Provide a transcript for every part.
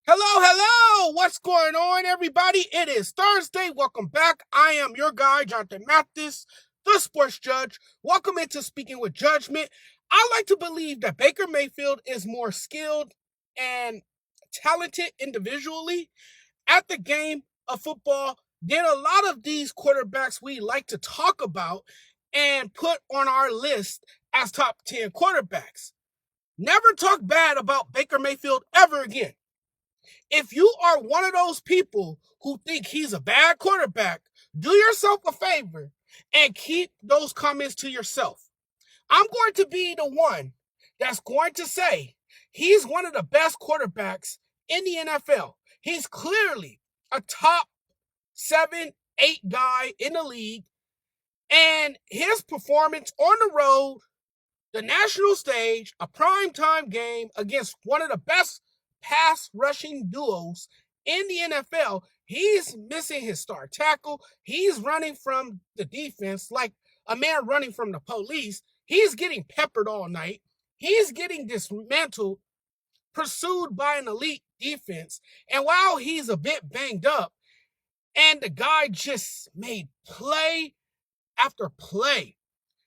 Hello. What's going on, everybody? It is Thursday. Welcome back. I am your guy, Jonathan Mathis, the sports judge. Welcome into Speaking with Judgment. I like to believe that Baker Mayfield is more skilled and talented individually at the game of football than a lot of these quarterbacks we like to talk about and put on our list as top 10 quarterbacks. Never talk bad about Baker Mayfield ever again. If you are one of those people who think he's a bad quarterback, do yourself a favor and keep those comments to yourself. I'm going to be the one that's going to say he's one of the best quarterbacks in the NFL. He's clearly a top 7, 8 guy in the league, and his performance on the road, the national stage, a primetime game against one of the best pass rushing duos in the NFL, he's missing his star tackle. He's running from the defense like a man running from the police. He's getting peppered all night. He's getting dismantled, pursued by an elite defense. And while he's a bit banged up, and the guy just made play after play,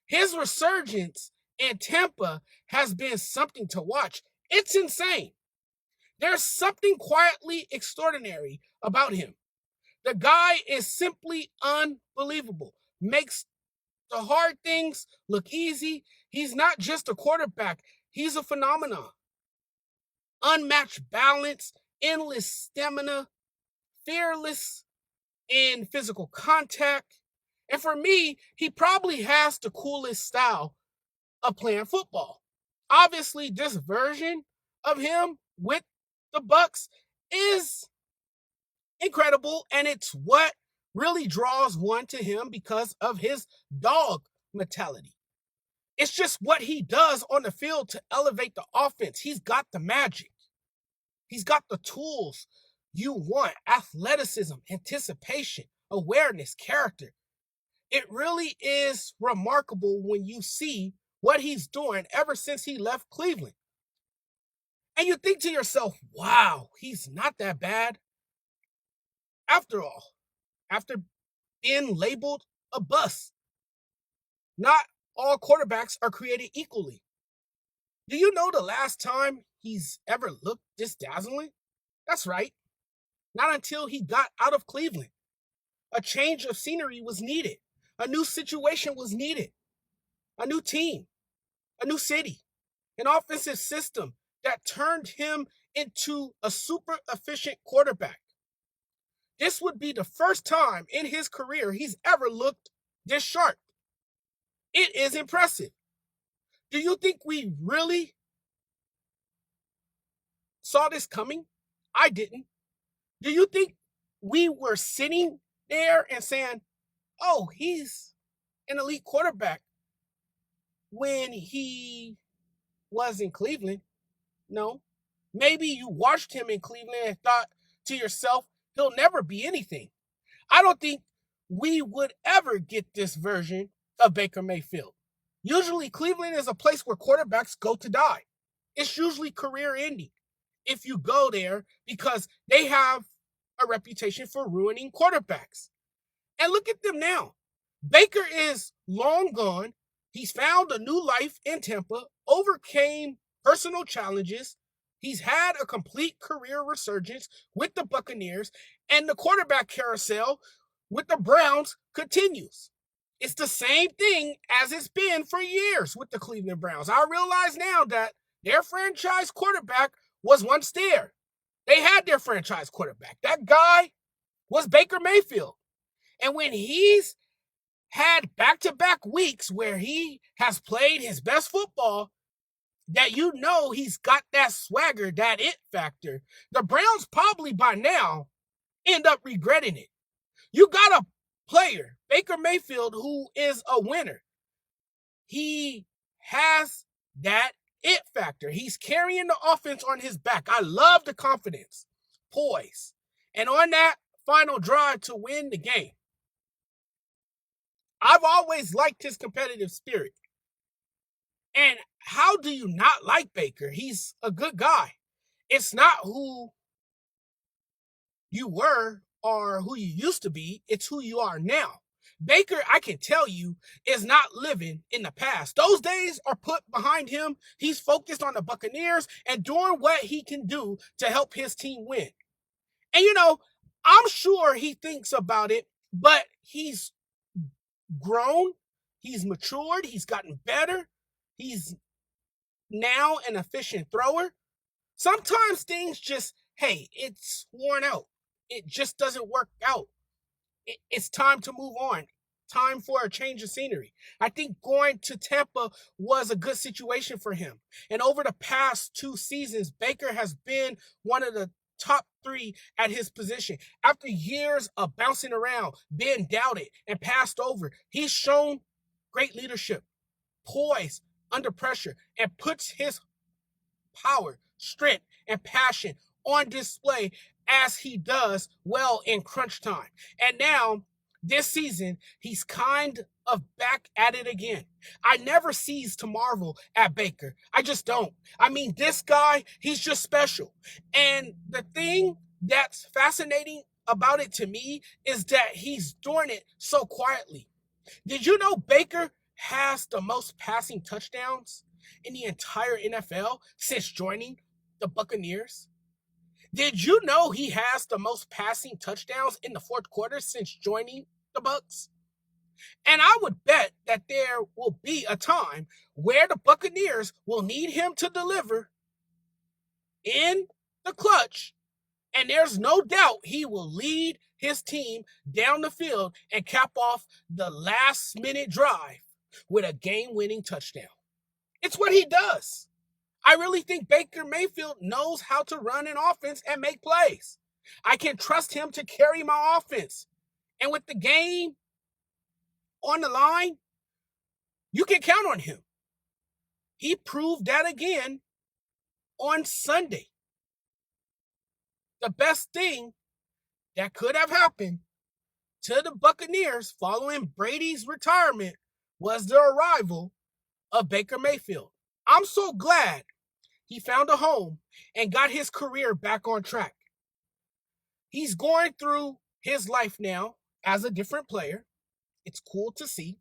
his resurgence in Tampa has been something to watch. It's insane. There's something quietly extraordinary about him. The guy is simply unbelievable. Makes the hard things look easy. He's not just a quarterback, he's a phenomenon. Unmatched balance, endless stamina, fearless in physical contact. And for me, he probably has the coolest style of playing football. Obviously, this version of him with the Bucs is incredible, and it's what really draws one to him because of his dog mentality. It's just what he does on the field to elevate the offense. He's got the magic. He's got the tools you want: athleticism, anticipation, awareness, character. It really is remarkable when you see what he's doing ever since he left Cleveland. And you think to yourself, wow, he's not that bad. After all, after being labeled a bust, not all quarterbacks are created equally. Do you know the last time he's ever looked this dazzling? That's right, not until he got out of Cleveland. A change of scenery was needed. A new situation was needed. A new team, a new city, an offensive system that turned him into a super efficient quarterback. This would be the first time in his career he's ever looked this sharp. It is impressive. Do you think we really saw this coming? I didn't. Do you think we were sitting there and saying, oh, he's an elite quarterback when he was in Cleveland? No. Maybe you watched him in Cleveland and thought to yourself, he'll never be anything. I don't think we would ever get this version of Baker Mayfield. Usually, Cleveland is a place where quarterbacks go to die. It's usually career ending if you go there because they have a reputation for ruining quarterbacks. And look at them now. Baker is long gone. He's found a new life in Tampa, overcame personal challenges. He's had a complete career resurgence with the Buccaneers, and the quarterback carousel with the Browns continues. It's the same thing as it's been for years with the Cleveland Browns. I realize now that their franchise quarterback was once there. They had their franchise quarterback. That guy was Baker Mayfield. And when he's had back-to-back weeks where he has played his best football, that you know he's got that swagger, that it factor, the Browns probably by now end up regretting it. You got a player, Baker Mayfield, who is a winner. He has that it factor. He's carrying the offense on his back. I love the confidence, poise, and on that final drive to win the game. I've always liked his competitive spirit. And how do you not like Baker? He's a good guy. It's not who you were or who you used to be, it's who you are now. Baker, I can tell you, is not living in the past. Those days are put behind him. He's focused on the Buccaneers and doing what he can do to help his team win. And I'm sure he thinks about it, but he's grown, he's matured, he's gotten better, he's now an efficient thrower. Sometimes things just, hey, it's worn out. It just doesn't work out. It's time to move on. Time for a change of scenery. I think going to Tampa was a good situation for him. And over the past 2 seasons, Baker has been one of the top 3 at his position. After years of bouncing around, being doubted and passed over, he's shown great leadership, poise under pressure, and puts his power, strength, and passion on display as he does well in crunch time. And now, this season, he's kind of back at it again. I never cease to marvel at Baker. I just don't. I mean, this guy, he's just special. And the thing that's fascinating about it to me is that he's doing it so quietly. Did you know Baker has the most passing touchdowns in the entire NFL since joining the Buccaneers? Did you know he has the most passing touchdowns in the fourth quarter since joining the Bucs? And I would bet that there will be a time where the Buccaneers will need him to deliver in the clutch, and there's no doubt he will lead his team down the field and cap off the last-minute drive with a game-winning touchdown. It's what he does. I really think Baker Mayfield knows how to run an offense and make plays. I can trust him to carry my offense. And with the game on the line, you can count on him. He proved that again on Sunday. The best thing that could have happened to the Buccaneers following Brady's retirement was the arrival of Baker Mayfield. I'm so glad he found a home and got his career back on track. He's going through his life now as a different player. It's cool to see.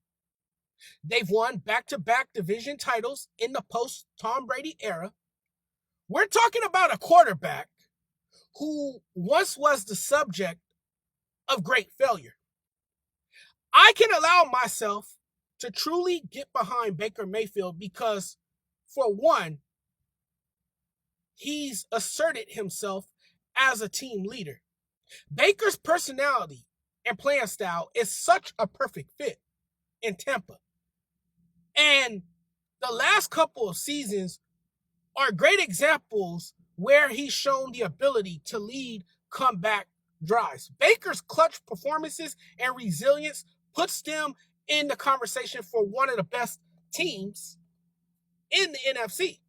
They've won back-to-back division titles in the post-Tom Brady era. We're talking about a quarterback who once was the subject of great failure. I can allow myself to truly get behind Baker Mayfield because, for one, he's asserted himself as a team leader. Baker's personality and playing style is such a perfect fit in Tampa. And the last couple of seasons are great examples where he's shown the ability to lead comeback drives. Baker's clutch performances and resilience puts them in the conversation for one of the best teams in the NFC.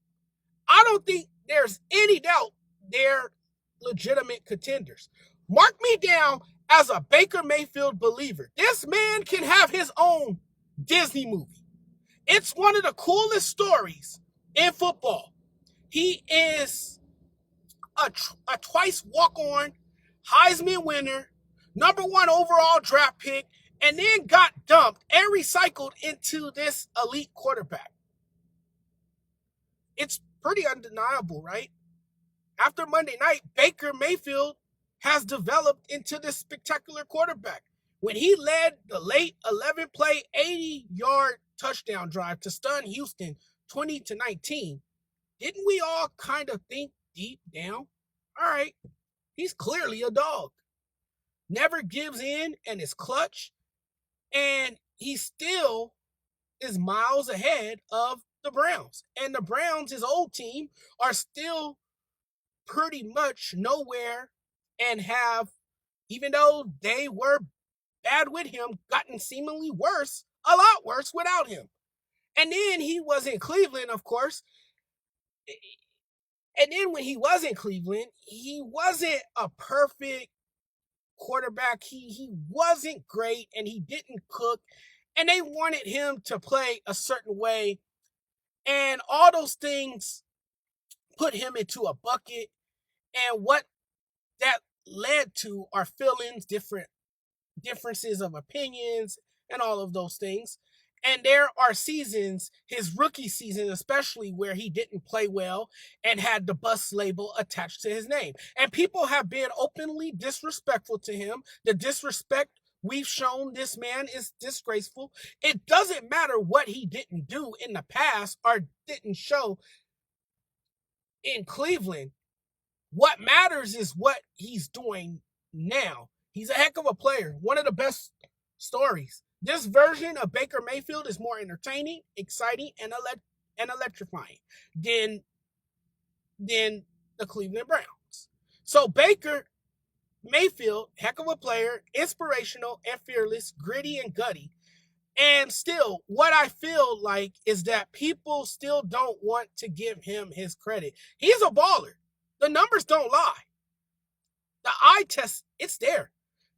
I don't think there's any doubt they're legitimate contenders. Mark me down as a Baker Mayfield believer. This man can have his own Disney movie. It's one of the coolest stories in football. He is a twice walk-on, Heisman winner, #1 overall draft pick, and then got dumped and recycled into this elite quarterback. It's pretty undeniable, right? After Monday night, Baker Mayfield has developed into this spectacular quarterback. When he led the late 11-play, 80-yard touchdown drive to stun Houston 20-19, didn't we all kind of think deep down, all right, he's clearly a dog. Never gives in and is clutch, and he still is miles ahead of the Browns. And the Browns, his old team, are still pretty much nowhere and have, even though they were bad with him, gotten seemingly worse, a lot worse without him. And then he was in Cleveland, of course. And then when he was in Cleveland, he wasn't a perfect quarterback. He wasn't great, and he didn't cook. And they wanted him to play a certain way. And all those things put him into a bucket. And what that led to our feelings, differences of opinions, and all of those things. And there are seasons, his rookie season especially, where he didn't play well and had the bust label attached to his name. And people have been openly disrespectful to him. The disrespect we've shown this man is disgraceful. It doesn't matter what he didn't do in the past or didn't show in Cleveland. What matters is what he's doing now. He's a heck of a player. One of the best stories. This version of Baker Mayfield is more entertaining, exciting, and electrifying than the Cleveland Browns. So Baker Mayfield, heck of a player, inspirational and fearless, gritty and gutty. And still, what I feel like is that people still don't want to give him his credit. He's a baller. The numbers don't lie. The eye test, it's there.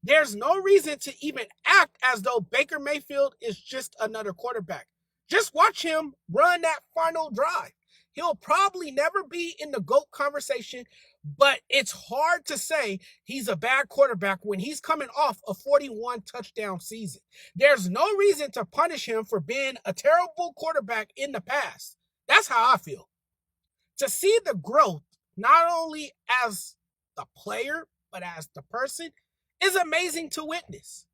There's no reason to even act as though Baker Mayfield is just another quarterback. Just watch him run that final drive. He'll probably never be in the GOAT conversation, but it's hard to say he's a bad quarterback when he's coming off a 41 touchdown season. There's no reason to punish him for being a terrible quarterback in the past. That's how I feel. To see the growth, not only as the player, but as the person, is amazing to witness.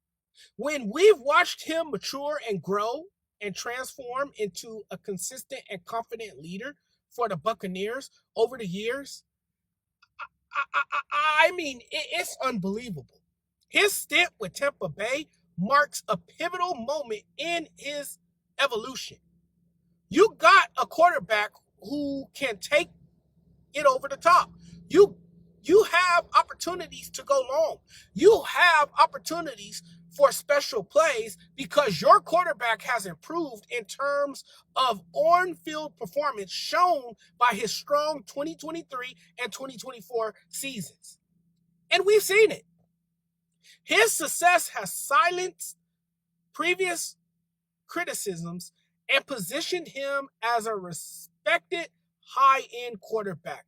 When we've watched him mature and grow and transform into a consistent and confident leader for the Buccaneers over the years, I mean, it's unbelievable. His stint with Tampa Bay marks a pivotal moment in his evolution. You got a quarterback who can take it over the top. You have opportunities to go long. You have opportunities for special plays because your quarterback has improved in terms of on-field performance shown by his strong 2023 and 2024 seasons. And we've seen it. His success has silenced previous criticisms and positioned him as a respected high-end quarterback.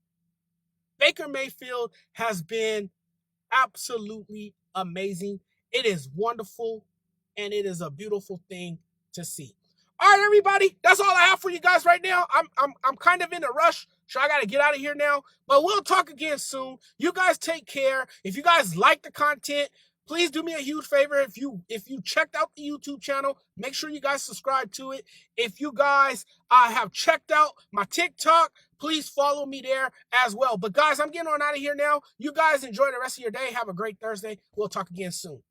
Baker Mayfield has been absolutely amazing. It is wonderful, and it is a beautiful thing to see. All right, everybody, that's all I have for you guys right now. I'm kind of in a rush, so I got to get out of here now. But we'll talk again soon. You guys take care. If you guys like the content, please do me a huge favor. If you checked out the YouTube channel, make sure you guys subscribe to it. If you guys have checked out my TikTok, please follow me there as well. But guys, I'm getting on out of here now. You guys enjoy the rest of your day. Have a great Thursday. We'll talk again soon.